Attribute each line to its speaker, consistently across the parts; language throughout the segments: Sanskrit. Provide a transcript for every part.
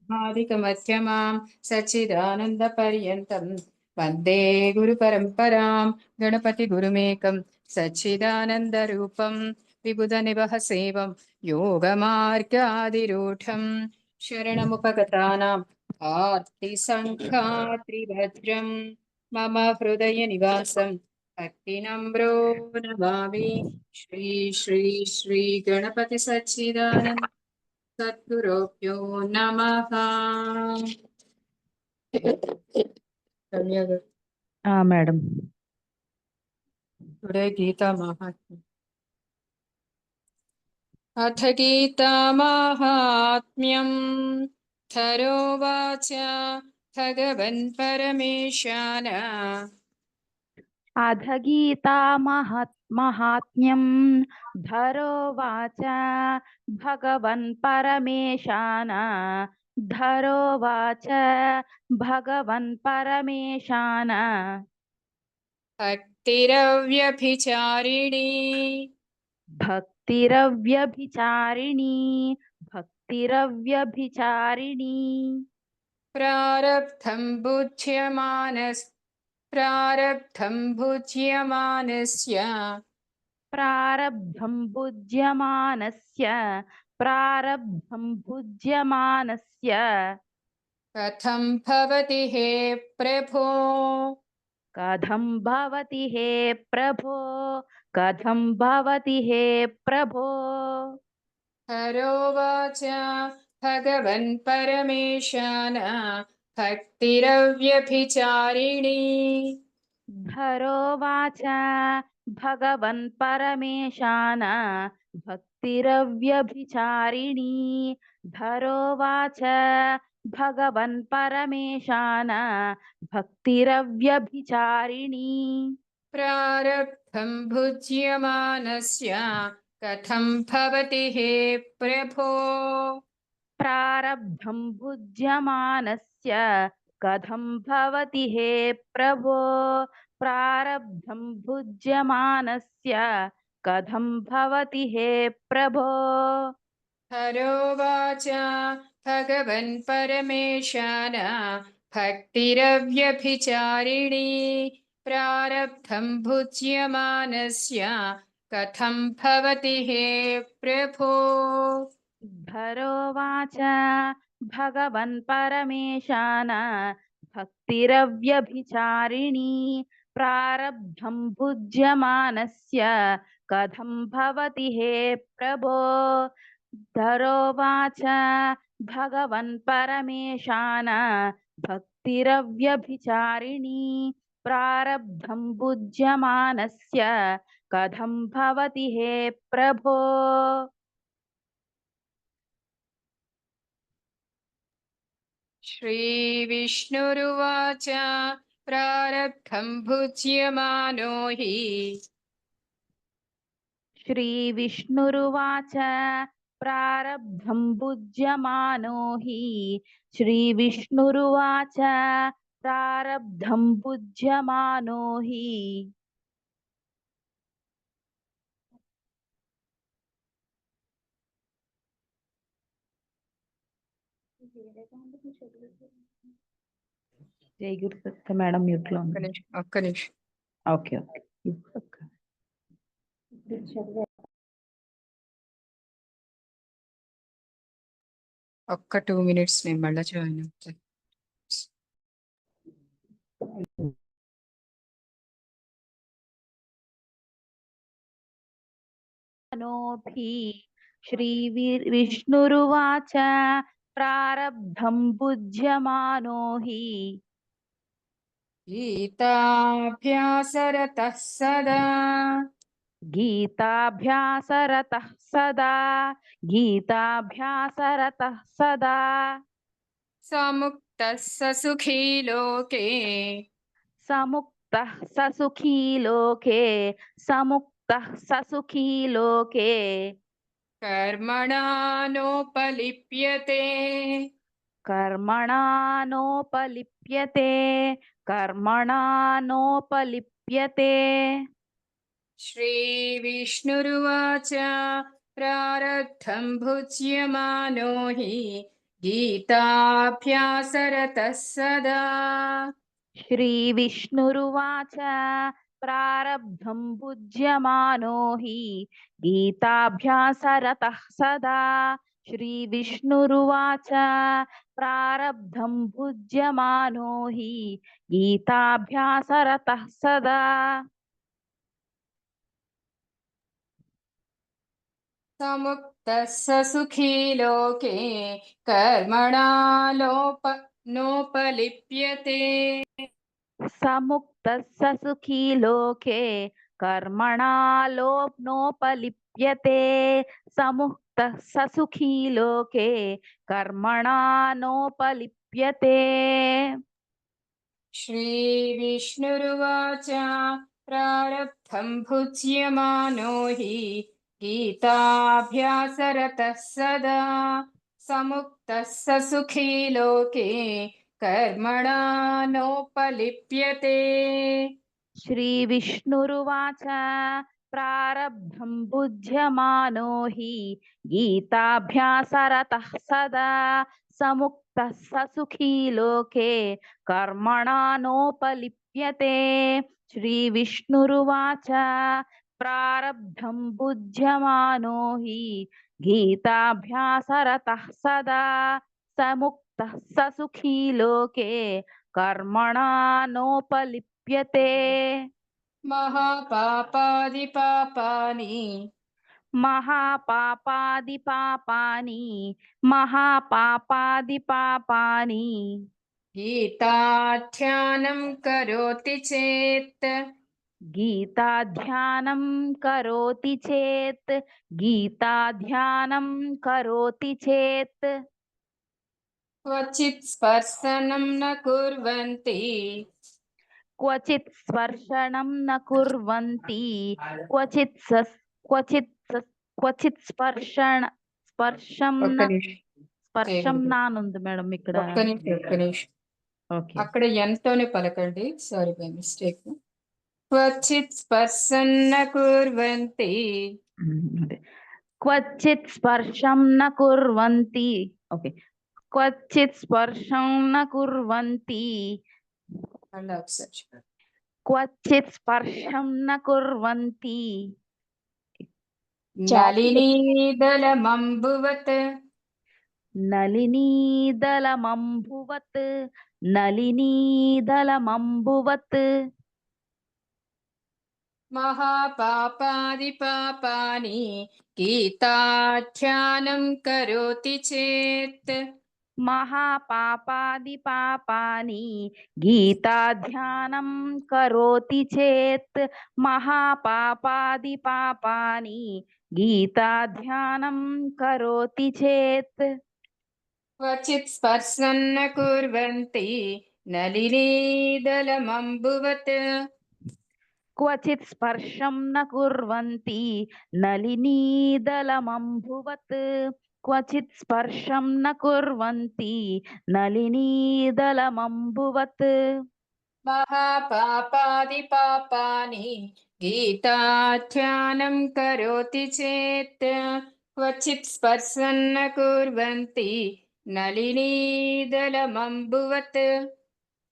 Speaker 1: समाधिकमध्यमां सच्चिदानन्दपर्यन्तं वन्दे गुरुपरम्परां गणपतिगुरुमेकं सच्चिदानन्दरूपं विबुधनिवहसेवं योगमार्गादिरूढं शरणमुपगतानाम् आर्तिसङ्घात्रिभद्रं मम हृदयनिवासं भक्तिनम्रो नमामि। श्री श्री श्री गणपति सच्चिदानन्द सद्गुरुभ्यो नमः।
Speaker 2: मैडम
Speaker 1: टुडे गीता महात्म्यम्। अथ गीता माहात्म्यम् थरोवाच भगवन् परमेशान
Speaker 2: अध गीता महात्म्यं धरोवाच भगवन् परमेशान धरोवाच भगवन् परमेशान
Speaker 1: भक्तिरव्यभिचारिणी
Speaker 2: भक्तिरव्यभिचारिणी भक्तिरव्यभिचारिणी
Speaker 1: प्रारब्धं भुज्यमानस्य
Speaker 2: प्रारब्धं भुज्यमानस्य
Speaker 1: कथं भवति हे प्रभो
Speaker 2: कथं भवति हे प्रभो कथं भवति हे प्रभो
Speaker 1: हरोवाच भगवन् परमेशान भक्तिरव्यभिचारिणी
Speaker 2: धरोवाच भगवन् परमेशान भक्तिरव्यभिचारिणी धरोवाच भगवन् परमेशान भक्तिरव्यभिचारिणी
Speaker 1: प्रारब्धं भुज्यमानस्य कथं भवति हे प्रभो
Speaker 2: प्रारब्धं भुज्यमानस्य कथं भवति हे प्रभो प्रारब्धं भुज्यमानस्य कथं भवति हे प्रभो
Speaker 1: हरोवाच भगवन् परमेशान भक्तिरव्यभिचारिणी प्रारब्धं भुज्यमानस्य कथं भवति हे प्रभो
Speaker 2: धरोवाच भगवन् परमेशान भक्तिरव्यभिचारिणी प्रारब्धं भुज्यमानस्य कथं भवति हे प्रभो धरोवाच भगवन् परमेशान भक्तिरव्यभिचारिणी प्रारब्धं भुज्यमानस्य कथं भवति हे प्रभो
Speaker 1: श्रीविष्णुरुवाच प्रारब्धं भुज्यमानो हि
Speaker 2: श्रीविष्णुरुवाच प्रारब्धं भुज्यमानो हि श्रीविष्णुरुवाच प्रारब्धं भुज्यमानो हि జై గురు దత్త మేడం మ్యూట్ లో
Speaker 1: ఒక్క నిమిషం
Speaker 2: ఓకే ఓకే
Speaker 1: ఒక్క 2 minutes నేను మళ్ళీ జాయిన్ అవుతాను.
Speaker 2: श्रीविष्णुरुवाच प्रारब्धं भुज्यमानो हि
Speaker 1: गीताभ्यासरतः सदा
Speaker 2: गीताभ्यासरतः सदा
Speaker 1: समुक्तः स सुखी लोके
Speaker 2: समुक्तः स सुखी लोके समुक्तः स सुखी लोके
Speaker 1: कर्मणा नोपलिप्यते श्रीविष्णुरुवाच प्रारब्धं भुज्यमानो हि गीताभ्यासरतः सदा।
Speaker 2: श्रीविष्णुरुवाच प्रारब्धं भुज्यमानो हि गीताभ्यासरतः सदा। श्रीविष्णुरुवाच प्रारब्धं भुज्यमानो हि गीताभ्यासरतः सदा।
Speaker 1: समुक्तः स सुखी लोके कर्मणा नोपलिप्यते।
Speaker 2: समुक्तः स सुखी लोके कर्मणा नोपलिप्यते। समुक्तः स सुखी लोके कर्मणा नोपलिप्यते।
Speaker 1: श्रीविष्णुरुवाच प्रारब्धं भुज्यमानो हि गीताभ्यासरतः सदा। समुक्तः स सुखी लोके कर्मणा नोपलिप्यते।
Speaker 2: श्रीविष्णुरुवाच प्रारब्धं भुज्यमानो हि गीताभ्यासरतः सदा। समुक्तः स सुखी लोके कर्मणा नोपलिप्यते। श्रीविष्णुरुवाच प्रारब्धं भुज्यमानो हि गीताभ्यासरतः सदा। समुक्तः स सुखी लोके कर्मणा नोपलिप्यते।
Speaker 1: महापापादिपापानि
Speaker 2: महापापादिपापानि महापापादिपापानि
Speaker 1: गीताध्यानं करोति चेत्
Speaker 2: गीताध्यानं करोति चेत् गीताध्यानं करोति चेत्
Speaker 1: क्वचित् स्पर्शनं न कुर्वन्ति
Speaker 2: क्वचित् स्पर्शनं न कुर्वन्ति क्वचित् స్పర్శం
Speaker 1: ఒక్క
Speaker 2: న
Speaker 1: నిమిషం
Speaker 2: స్పర్శం నా అని ఉంది మేడం ఇక్కడ.
Speaker 1: ఒక్క నిమిషం
Speaker 2: ఓకే.
Speaker 1: అక్కడ ఎంతోనే పలకండి, సారీ బై మిస్టేక్. క్వచిత్ స్పర్శన్న కుర్వంతి
Speaker 2: అదే క్వచిత్ స్పర్శం న కుర్వంతి. ఓకే. క్వచిత్ స్పర్శం న కుర్వంతి
Speaker 1: అలా ఒకసారి చెప్పండి.
Speaker 2: క్వచిత్ స్పర్శం న కుర్వంతి
Speaker 1: నళినీదళమంబువత్
Speaker 2: నళినీదళమంబువత్ నళినీదళమంబువత్
Speaker 1: మహాపాపాదిపాపాని గీతాధ్యానం కరోతి చేత్
Speaker 2: महापापादिपापानि गीताध्यानं करोति चेत् महापापादिपापानि गीताध्यानं करोति चेत्
Speaker 1: क्वचित् स्पर्शन्न कुर्वन्ति नलिनीदलमम्बुवत्
Speaker 2: क्वचित् स्पर्शं न कुर्वन्ति नलिनीदलमम्बुवत् क्वचित् स्पर्शं न कुर्वन्ति नलिनीदलमम्बुवत्
Speaker 1: महापापादिपापानि गीताध्यानं करोति चेत् क्वचित् स्पर्शन्न कुर्वन्ति नलिनीदलमम्बुवत्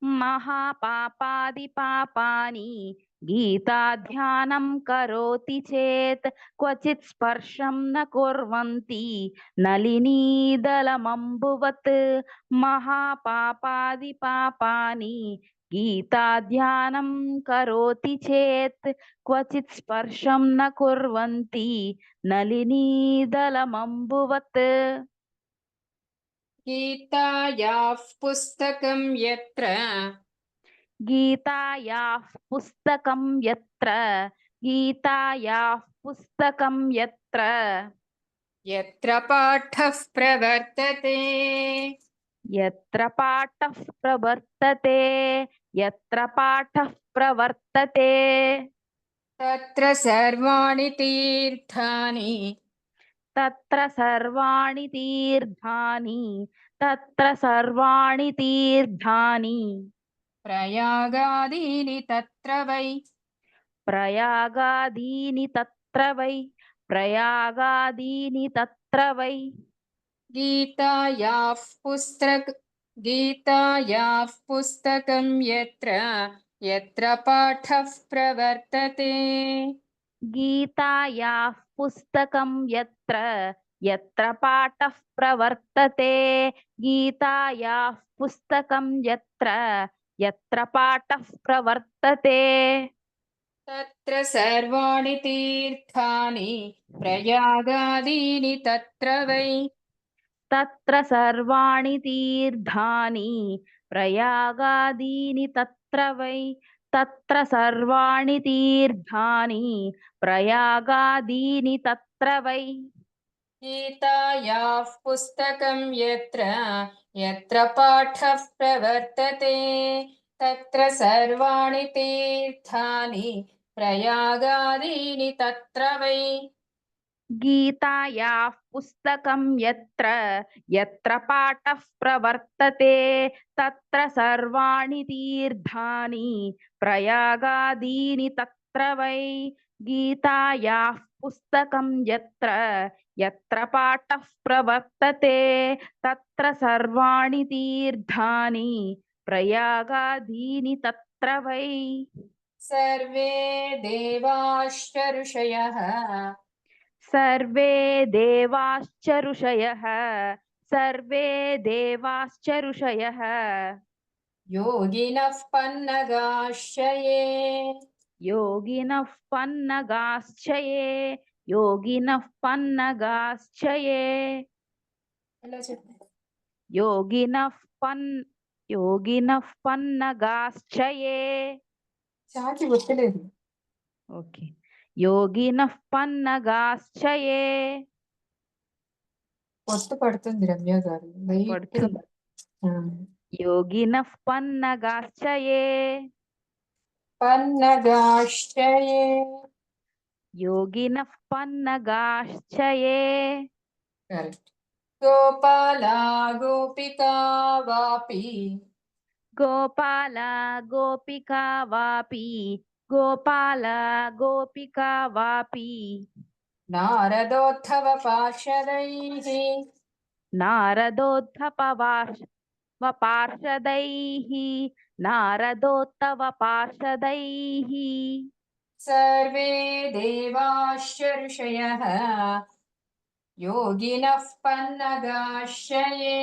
Speaker 2: महापापादिपापानि गीताध्यानं करोति चेत् क्वचित् स्पर्शं न कुर्वन्ति नलिनीदलमम्बुवत् महापापादिपापानि गीताध्यानं करोति चेत् क्वचित् स्पर्शं न कुर्वन्ति नलिनीदलमम्बुवत्
Speaker 1: गीतायाः पुस्तकं यत्र
Speaker 2: गीतायाः पुस्तकं यत्र गीतायाः पुस्तकं यत्र
Speaker 1: यत्र पाठः प्रवर्तते
Speaker 2: यत्र पाठः प्रवर्तते यत्र पाठः प्रवर्तते
Speaker 1: तत्र सर्वाणि तीर्थानि
Speaker 2: तत्र सर्वाणि तीर्थानि तत्र सर्वाणि तीर्थानि
Speaker 1: प्रयागादीनि तत्र वै
Speaker 2: प्रयागादीनि तत्र वै प्रयागादीनि तत्र वै
Speaker 1: गीतायाः पुस्तकं यत्र यत्र पाठः प्रवर्तते
Speaker 2: गीतायाः पुस्तकं यत्र यत्र पाठः प्रवर्तते गीतायाः पुस्तकं यत्र यत्र पाठः प्रवर्तते
Speaker 1: तत्र सर्वाणि तीर्थानि प्रयागादीनि तत्र वै
Speaker 2: तत्र सर्वाणि तीर्थानि प्रयागादीनि तत्र वै तत्र सर्वाणि तीर्थानि प्रयागादीनि तत्र वै
Speaker 1: गीतायाः पुस्तकं यत्र यत्र पाठः प्रवर्तते तत्र सर्वाणि तीर्थानि प्रयागादीनि तत्र वै
Speaker 2: गीतायाः पुस्तकं यत्र यत्र पाठः प्रवर्तते तत्र सर्वाणि तीर्थानि प्रयागादीनि तत्र वै गीतायाः पुस्तकं यत्र यत्र पाठः प्रवर्तते तत्र सर्वाणि तीर्थानि प्रयागादीनि तत्र वै
Speaker 1: सर्वे देवाश्च ऋषयः
Speaker 2: सर्वे देवाश्च ऋषयः सर्वे देवाश्च ऋषयः
Speaker 1: योगिनः पन्नगाश्च ये
Speaker 2: योगिनः पन्नगाश्च ये योगिनः पन्नगाश्च ये योगिनः पन्नगाश्च ये
Speaker 1: చాకి గుర్తులేదు
Speaker 2: ఓకే योगिनः पन्नगाश्च ये
Speaker 1: ఒత్తు పడుతుంది రమ్య గారు లైట్
Speaker 2: పడుతుంది
Speaker 1: ఆ.
Speaker 2: योगिनः पन्नगाश्च ये
Speaker 1: पन्नगाश्च ये
Speaker 2: योगिनः पन्नगाश्च ये
Speaker 1: करेक्ट गोपाला गोपिका वापि
Speaker 2: गोपाला गोपिका वापि गोपाल गोपिका वापि
Speaker 1: नारदोत्थव पार्षदैः
Speaker 2: नारदोत्थपार्षदैः नारदोत्तवपार्षदैः
Speaker 1: सर्वे देवाश्च ऋषयः योगिनः पन्नगाश्च ये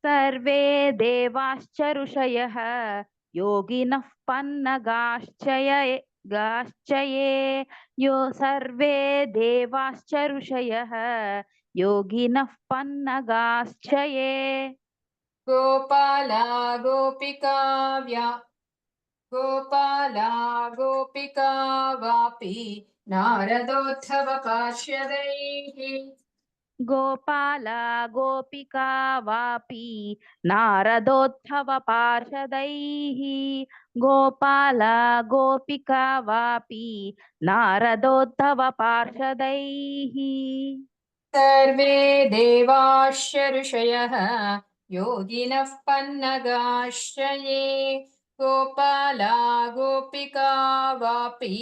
Speaker 2: सर्वे देवाश्च ऋषयः योगिनः पन्नगाश्च ये यो सर्वे देवाश्च ऋषयः योगिनः पन्नगाश्च ये
Speaker 1: गोपाला गोपिका वापि नारदोत्थव पार्षदैः
Speaker 2: गोपाला गोपिका वापि नारदोत्थवपार्षदैः गोपाला गोपिका वापि नारदोत्थवपार्षदैः
Speaker 1: सर्वे देवाश्च ऋषयः योगिनः पन्नगाश्च ये गोपाला गोपिका वापि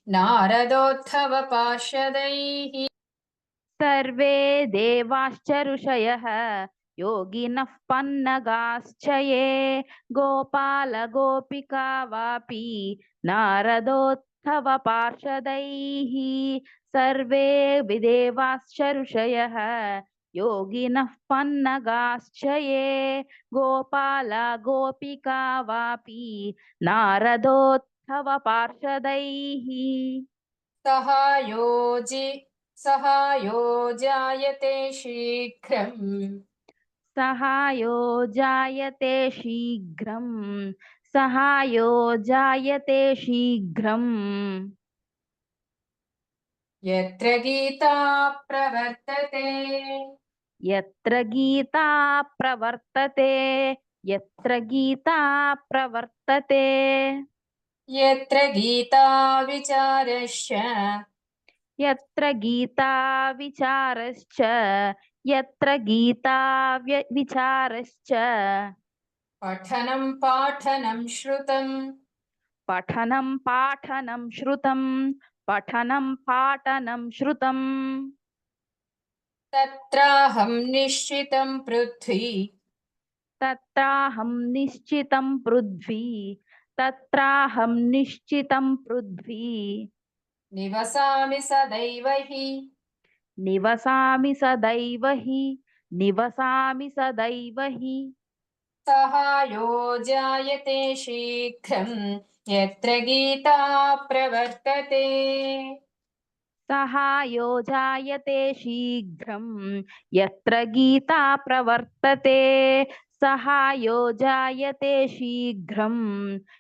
Speaker 1: नारदोत्थव पार्षदैः
Speaker 2: सर्वे देवाश्च ऋषयः योगिनः पन्नगाश्च ये गोपाल गोपिका वापि नारदोत्थवपार्षदैः सर्वे देवाश्च ऋषयः योगिनः पन्नगाश्च ये गोपाल गोपिका वापि नारदोत्थवपार्षदैः
Speaker 1: सहायो जायते शीघ्रम्
Speaker 2: सहायो जायते शीघ्रं सहायो जायते शीघ्रं
Speaker 1: यत्र गीता प्रवर्तते
Speaker 2: यत्र गीता प्रवर्तते यत्र गीता प्रवर्तते
Speaker 1: यत्र गीता विचारश्च
Speaker 2: यत्र गीता विचारश्च यत्र गीता विचारश्च
Speaker 1: पठनं पाठनं श्रुतं
Speaker 2: पठनं पाठनं श्रुतं पठनं पाठनं श्रुतम्
Speaker 1: तत्राहं निश्चितं पृथ्वी
Speaker 2: तत्राहं निश्चितं पृथ्वी तत्राहं निश्चितं पृथ्वी
Speaker 1: निवसामि सदैव हि
Speaker 2: निवसामि सदैव हि निवसामि सदैव हि
Speaker 1: सहायो जायते शीघ्रं यत्र गीता प्रवर्तते।
Speaker 2: सहायो जायते शीघ्रं यत्र गीता प्रवर्तते सहायो जायते शीघ्रं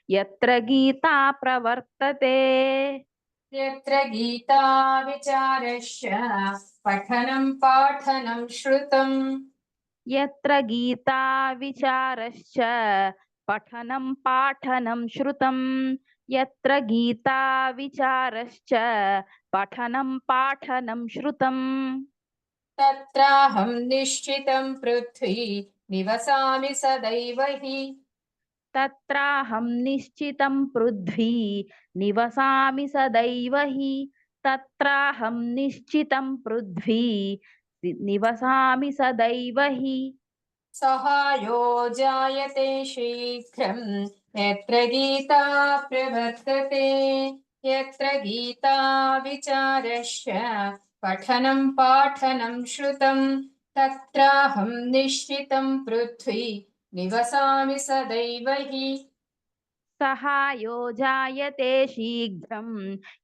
Speaker 2: यत्र गीता प्रवर्तते
Speaker 1: यत्र गीता विचारश्च पठनं पाठनं श्रुतम्
Speaker 2: यत्र गीता विचारश्च पठनं पाठनं श्रुतं यत्र गीता विचारश्च पठनं पाठनं श्रुतम्
Speaker 1: तत्राहं निश्चितं पृथ्वी निवसामि सदैव हि
Speaker 2: तत्राहं निश्चितं पृथ्वी निवसामि सदैव हि तत्राहं निश्चितं पृथ्वी निवसामि सदैव हि
Speaker 1: सहायो जायते शीघ्रं यत्र गीता प्रवर्तते यत्र गीता विचारश्च पठनं पाठनं श्रुतं तत्राहं निश्चितं पृथ्वी निवसामि सदैव हि
Speaker 2: सहायो जायते शीघ्रं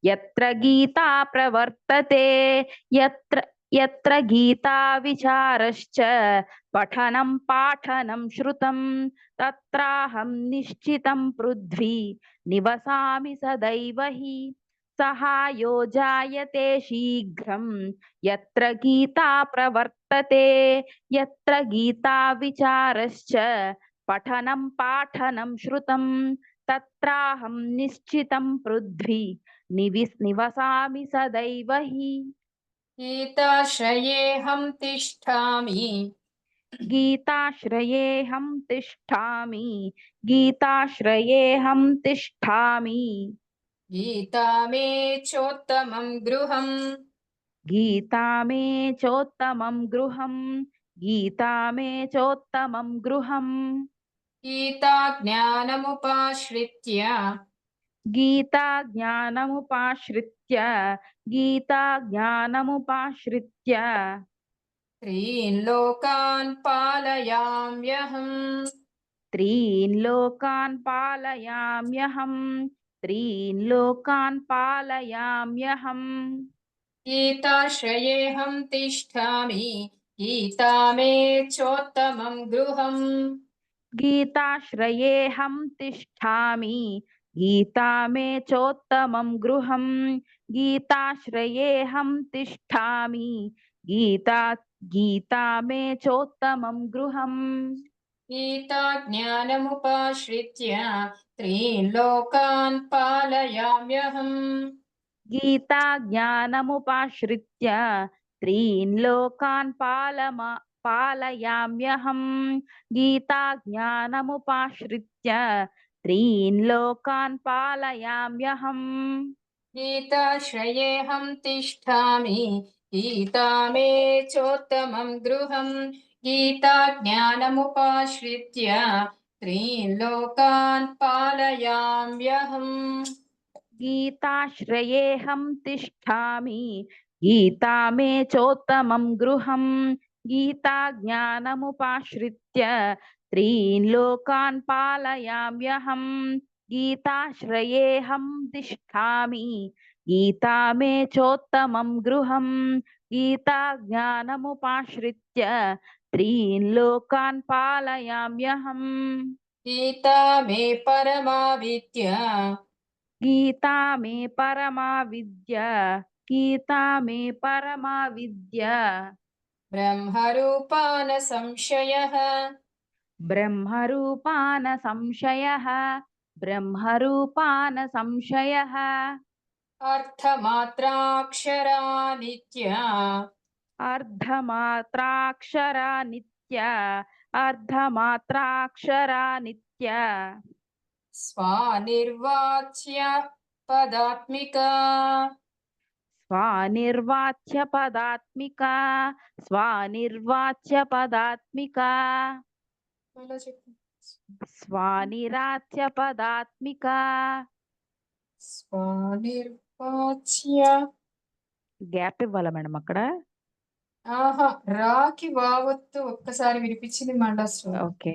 Speaker 2: यत्र गीता प्रवर्तते यत्र यत्र गीता विचारश्च पठनं पाठनं श्रुतं तत्राहं निश्चितं पृथ्वी निवसामि सदैव हि सहायो जायते शीघ्रं यत्र गीता प्रवर्तते यत्र गीता विचारश्च पठनं पाठनं श्रुतं तत्राहं निश्चितं पृथ्वी निवसामि सदैव हि
Speaker 1: गीताश्रयेऽहं तिष्ठामि
Speaker 2: गीताश्रयेऽहं तिष्ठामि गीताश्रयेऽहं तिष्ठामि
Speaker 1: गीता मे चोत्तमं गृहम्
Speaker 2: गीता मे चोत्तमं गृहं गीता मे चोत्तमं गृहम्
Speaker 1: गीता ज्ञानमुपाश्रित्य
Speaker 2: गीता ज्ञानमुपाश्रित्य गीता ज्ञानमुपाश्रित्य
Speaker 1: त्रीन् लोकान् पालयाम्यहम्
Speaker 2: त्रीन् लोकान् पालयाम्यहम् त्रीन् लोकान् पालयाम्यहम्
Speaker 1: गीताश्रयेऽहं तिष्ठामि गीता मे चोत्तमं गृहम्
Speaker 2: गीताश्रयेऽहं तिष्ठामि गीता मे चोत्तमं गृहम् गीताश्रयेऽहं तिष्ठामि गीता गीता मे चोत्तमं गृहम्
Speaker 1: गीता ज्ञानमुपाश्रित्य त्रीन् लोकान् पालयाम्यहम्
Speaker 2: गीता ज्ञानमुपाश्रित्य त्रीन् लोकान् पालयाम्यहम् गीता ज्ञानमुपाश्रित्य त्रीन् लोकान् पालयाम्यहम्
Speaker 1: गीताश्रयेऽहं तिष्ठामि गीता मे चोत्तमं गृहम् गीता ज्ञानमुपाश्रित्य त्रीन् लोकान् पालयाम्यहम्
Speaker 2: गीताश्रयेऽहं तिष्ठामि गीता मे चोत्तमं गृहम् गीता ज्ञानमुपाश्रित्य त्रीन् लोकान् पालयाम्यहम् गीताश्रयेऽहं तिष्ठामि गीता मे चोत्तमं गृहम् गीता ज्ञानमुपाश्रित्य त्रीन् लोकान् पालयाम्यहम्
Speaker 1: गीता मे परमा विद्या
Speaker 2: गीता मे परमा विद्या गीता मे परमा विद्या
Speaker 1: ब्रह्मरूपा न संशयः
Speaker 2: ब्रह्मरूपा न संशयः ब्रह्मरूपा न संशयः
Speaker 1: अर्थमात्राक्षरा नित्या
Speaker 2: अर्धमात्राक्षरा नित्या अर्धमात्राक्षरा नित्या
Speaker 1: स्वानिर्वाच्य पदात्मिका
Speaker 2: स्वानिर्वाच्य पदात्मिका स्वानिर्वाच्य पदात्मिका
Speaker 1: మళ్ళా చెప్పు.
Speaker 2: स्वानिराच्य पदात्मिका
Speaker 1: స్వానిర్వాచ్య.
Speaker 2: గ్యాప్ ఇవ్వాలా మేడం అక్కడ?
Speaker 1: ఆహా, రాకి వావత్తు ఒక్కసారి వినిపించింది మళ్ళా స్లో.
Speaker 2: ఓకే.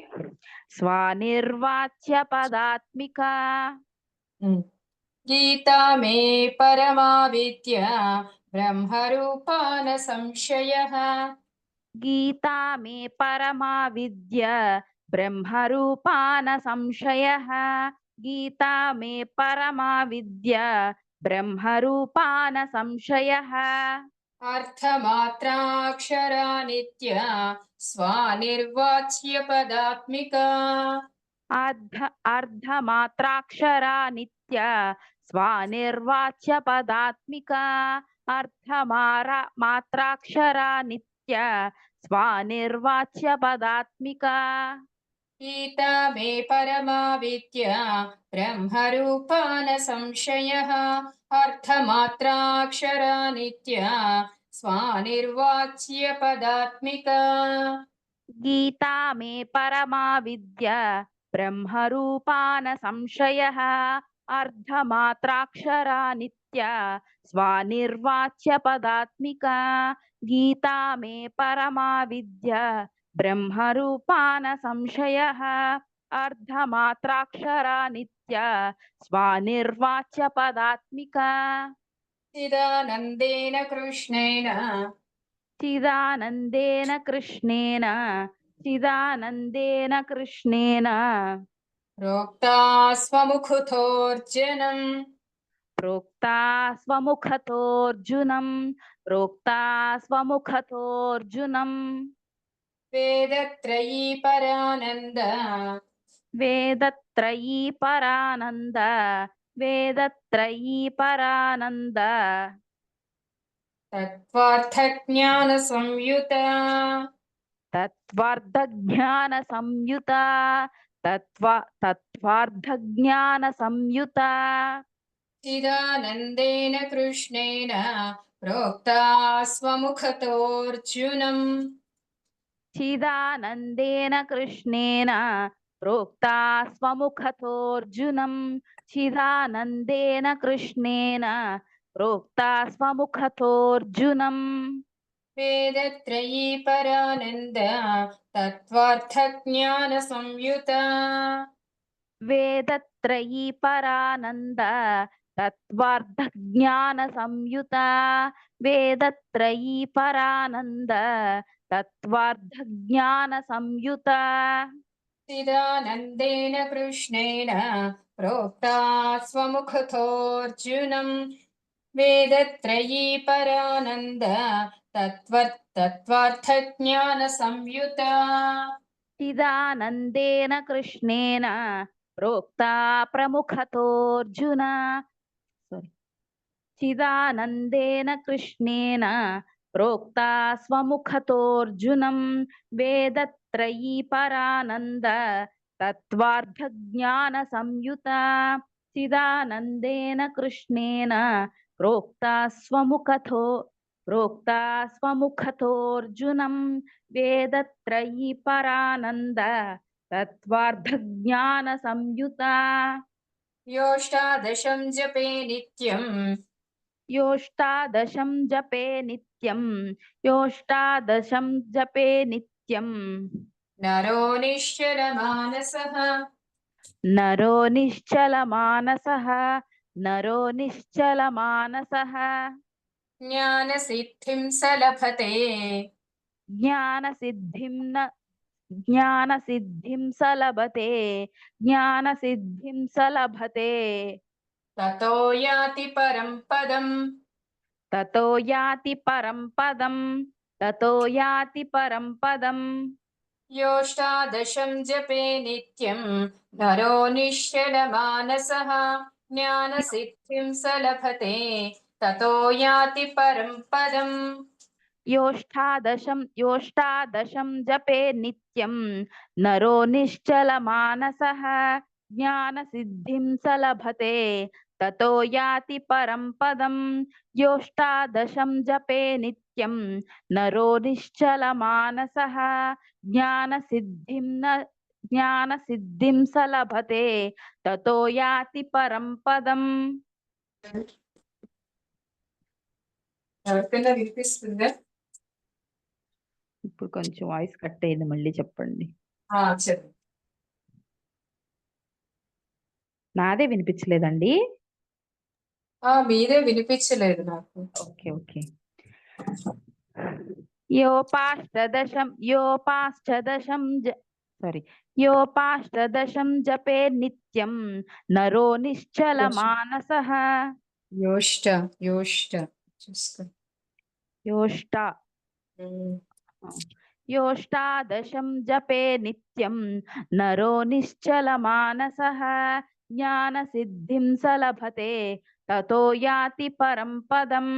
Speaker 2: स्वानिर्वाच्य पदात्मिका
Speaker 1: గీతా మే పరమా విద్య బ్రహ్మరూపా న సంశయః.
Speaker 2: गीता मे परमा विद्या ब्रह्मरूपा न संशयः गीता मे परमा विद्या ब्रह्मरूपा न संशयः
Speaker 1: అర్థమాత్రాక్షరా నిత్య స్వానిర్వాచ్య పదాత్మికా.
Speaker 2: अर्धमात्राक्षरा नित्य स्वानिर्वाच्य पदात्मिका मात्राक्षरा नित्य स्वानिर्वाच्य पदात्मिका
Speaker 1: గీతా మే పరమా విద్య బ్రహ్మరూపా న సంశయః. అర్థమాత్రాక్షరా నిత్య స్వానిర్వాచ్య పదాత్మికా.
Speaker 2: गीता मे परमा विद्या ब्रह्मरूपा न संशयः अर्धमात्राक्षरा नित्या स्वानिर्वाच्य पदात्मिका गीता मे परमा विद्या ब्रह्मरूपा न संशयः अर्धमात्राक्षरा नित्या स्वानिर्वाच्य पदात्मिका
Speaker 1: చిదానందేన కృష్ణేన
Speaker 2: चिदानन्देन कृष्णेन
Speaker 1: ప్రోక్తా స్వముఖతోర్జనం
Speaker 2: प्रोक्ता स्वमुखतोऽर्जुनं
Speaker 1: వేదత్రయీ పరానంద
Speaker 2: वेदत्रयी परानन्द
Speaker 1: తత్వార్థజ్ఞాన సంయుత
Speaker 2: तत्त्वार्थज्ञानसंयुता
Speaker 1: చిదానందేన కృష్ణేన ప్రోక్తా స్వముఖతోర్జునం
Speaker 2: चिदानन्देन कृष्णेन प्रोक्ता स्वमुखतोऽर्जुनं चिदानन्देन कृष्णेन प्रोक्ता स्वमुखतोऽर्जुनं
Speaker 1: వేదత్రయీ పరానంద తత్వార్థజ్ఞాన సంయుత
Speaker 2: वेदत्रयी परानन्द तत्त्वार्थज्ञानसंयुता वेदत्रयी परानन्द तत्त्वार्थज्ञानसंयुता
Speaker 1: చిదానందేన కృష్ణేన ప్రోక్తా స్వముఖతోర్జునం వేదత్రయీ పరానంద తత్వార్థజ్ఞాన సంయుత
Speaker 2: चिदानन्देन कृष्णेन प्रोक्ता प्रमुखतोऽर्जुन चिदानन्देन कृष्णेन प्रोक्ता स्वमुखतोऽर्जुनं वेदत्रयी परानन्द तत्त्वार्थज्ञानसंयुता चिदानन्देन कृष्णेन प्रोक्ता स्वमुखतोऽर्जुनं वेदत्रयी परानन्द तत्त्वार्थज्ञानसंयुता
Speaker 1: योऽष्टादशं जपे नित्यं
Speaker 2: योऽष्टादशं जपे नित्यं
Speaker 1: नरो निश्चलमानसः
Speaker 2: नरो निश्चलमानसः
Speaker 1: ज्ञानसिद्धिं स लभते
Speaker 2: ज्ञानसिद्धिं स लभते
Speaker 1: ततो याति परं पदम्
Speaker 2: ततो याति परं पदम्
Speaker 1: योऽष्टादशं जपे नित्यं नरो निश्चलमानसः ज्ञानसिद्धिं स लभते ततो याति परं पदम्
Speaker 2: योऽष्टादशं जपे नित्यं नरो निश्चलमानसः ज्ञानसिद्धिं स लभते ततो याति परं पदं योऽष्टादशं जपे नित्यं नरो निश्चलमानसः ज्ञानसिद्धिं स लभते ततो याति परं पदम्.
Speaker 1: ఎవరికైనా వినిపిస్తుందా?
Speaker 2: ఇప్పుడు కొంచెం వాయిస్ కట్ అయింది, మళ్ళీ చెప్పండి.
Speaker 1: చెప్పు.
Speaker 2: నాదే వినిపించలేదండి.
Speaker 1: మీదే వినిపించలేదు నాకు.
Speaker 2: Okay okay. योपाष्टदशं जपे नित्यं नरो निश्चलमानसः.
Speaker 1: యోష్ట చూసుకో.
Speaker 2: योष्टा योष्टादशं जपे नित्यं नरो निश्चलमानसः ज्ञानसिद्धिं स लभते ततो याति परं पदं.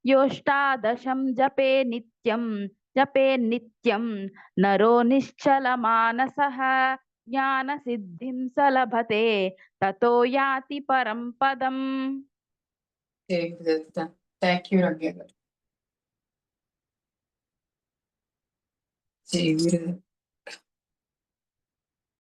Speaker 2: योष्टादशं जपे नित्यं नरो निश्चलमानसः ज्ञानसिद्धिं स लभते ततो याति परं पदम्.
Speaker 1: థ్యాంక్ యూ రమ్య గారు. జై గురు.